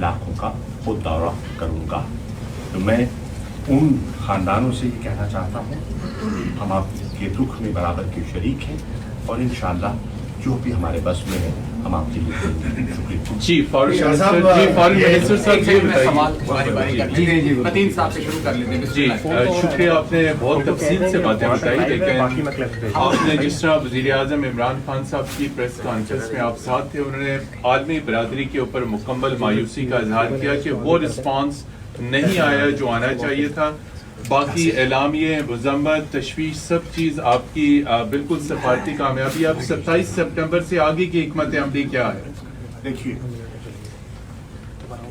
इलाकों का खुद दौरा करूँगा। तो मैं उन ख़ानदानों से ये कहना चाहता हूँ, हम आपके दुख में बराबर के शरीक हैं और इंशाअल्लाह जो भी हमारे बस में है हम आपके लिए शुक्रिया। जी फॉरेन मिनिस्टर साहब ये बताइए, मतीन साहब से शुरू कर लेते हैं। जी शुक्रिया, आपने बहुत तफसील से बातें बताई, लेकिन आपने जिस तरह वज़ीर आज़म इमरान खान साहब की प्रेस कॉन्फ्रेंस में आप साथ थे, उन्होंने आलमी बरादरी के ऊपर मुकम्मल मायूसी का इजहार किया कि वो रिस्पॉन्स नहीं आया जो आना चाहिए था। बाकी एलामिये, मजम्मत, तशवीश, सब चीज़ आपकी बिल्कुल सफारती कामयाबी। अब 27 सितंबर से आगे की हिकमत अमली क्या है? देखिए,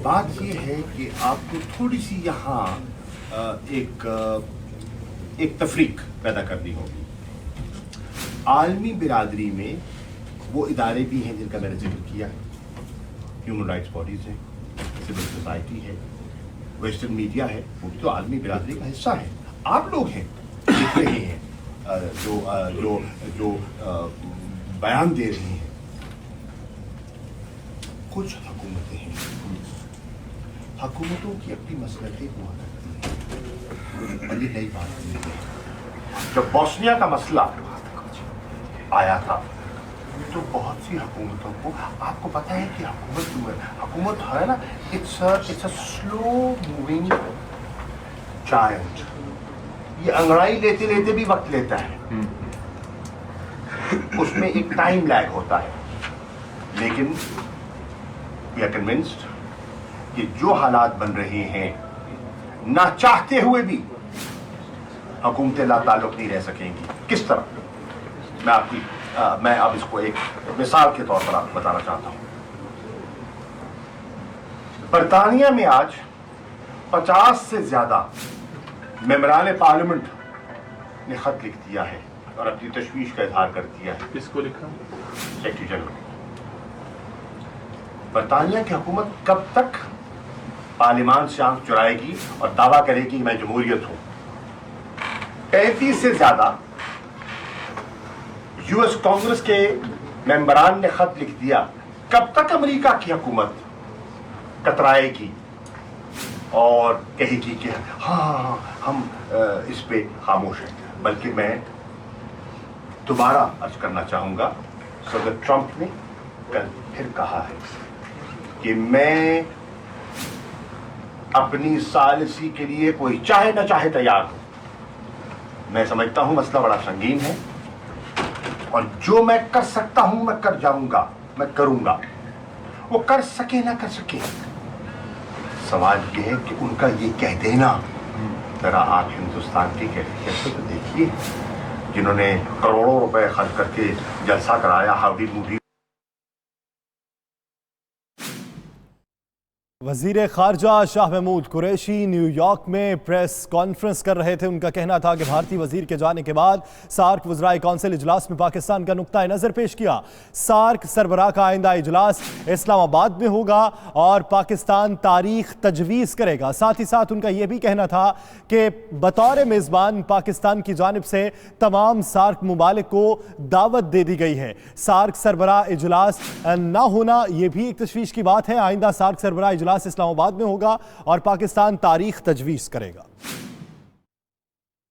बात यह है कि आपको थोड़ी सी यहाँ एक तफरीक पैदा करनी होगी। आलमी बिरादरी में वो इदारे भी हैं जिनका मैंने जिक्र किया, ह्यूमन राइट्स बॉडीज हैं, सिविल सोसाइटी है, वेस्टर्न मीडिया है, वो भी तो आलमी बिरादरी का हिस्सा है। आप लोग हैं, देख रहे हैं, जो बयान दे रहे हैं। कुछ हुकूमतें हैं, हुकूमतों की अपनी मसलतें हुआ करती हैं और ये नई बात नहीं है। जब बॉस्निया का मसला आया था तो बहुत सी हुकूमतों को, आपको पता है कि हुकूमत है ना, it's a slow moving giant. ये अंगड़ाई लेते लेते भी वक्त लेता है, उसमें एक टाइम लैग होता है, लेकिन वी आर कन्विंस्ड कि जो हालात बन रहे हैं, ना चाहते हुए भी हुकूमतें ला ताल्लुक नहीं रह सकेंगी। किस तरह मैं अब इसको एक मिसाल के तौर पर आपको बताना चाहता हूं। बरतानिया में आज 50 से ज्यादा मेंबरान पार्लियामेंट ने खत लिख दिया है और अपनी तशवीश का इजहार कर दिया है। किसको लिखा? Secretary general. बरतानिया की हुकूमत कब तक पार्लियामान से आंख चुराएगी और दावा करेगी कि मैं जमहूरियत हूं? 35 से ज्यादा यूएस कांग्रेस के मेंबरान ने खत लिख दिया। कब तक अमेरिका की हुकूमत कतराएगी और कहेगी कि हाँ हम इस पे खामोश हैं? बल्कि मैं दोबारा अर्ज करना चाहूंगा, सदर ट्रंप ने कल फिर कहा है कि मैं अपनी सालिसी के लिए कोई चाहे न चाहे तैयार हूं। मैं समझता हूं मसला बड़ा संगीन है और जो मैं कर सकता हूं मैं कर जाऊंगा, मैं करूंगा। वो कर सके ना कर सके, सवाल ये है कि उनका ये कह देना। जरा आप हिंदुस्तान की कैफियत तो देखिए, जिन्होंने करोड़ों रुपए खर्च करके जलसा कराया, हाउडी मूडी। वज़ीर ख़ारजा शाह महमूद कुरैशी न्यूयॉर्क में प्रेस कॉन्फ्रेंस कर रहे थे। उनका कहना था कि भारतीय वज़ीर के जाने के बाद सार्क वज़राए कौंसिल इजलास में पाकिस्तान का नुक्ता नज़र पेश किया। सार्क सरबराह का आइंदा इजलास इस्लामाबाद में होगा और पाकिस्तान तारीख तजवीज़ करेगा। साथ ही साथ उनका यह भी कहना था कि बतौर मेज़बान पाकिस्तान की जानिब से तमाम सार्क मुमालिक को दावत दे दी गई है। सार्क सरबराह इजलास ना होना यह भी एक तशवीश की बात है। आइंदा सार्क सरबराह इजलास इस्लामाबाद में होगा और पाकिस्तान तारीख तजवीज़ करेगा।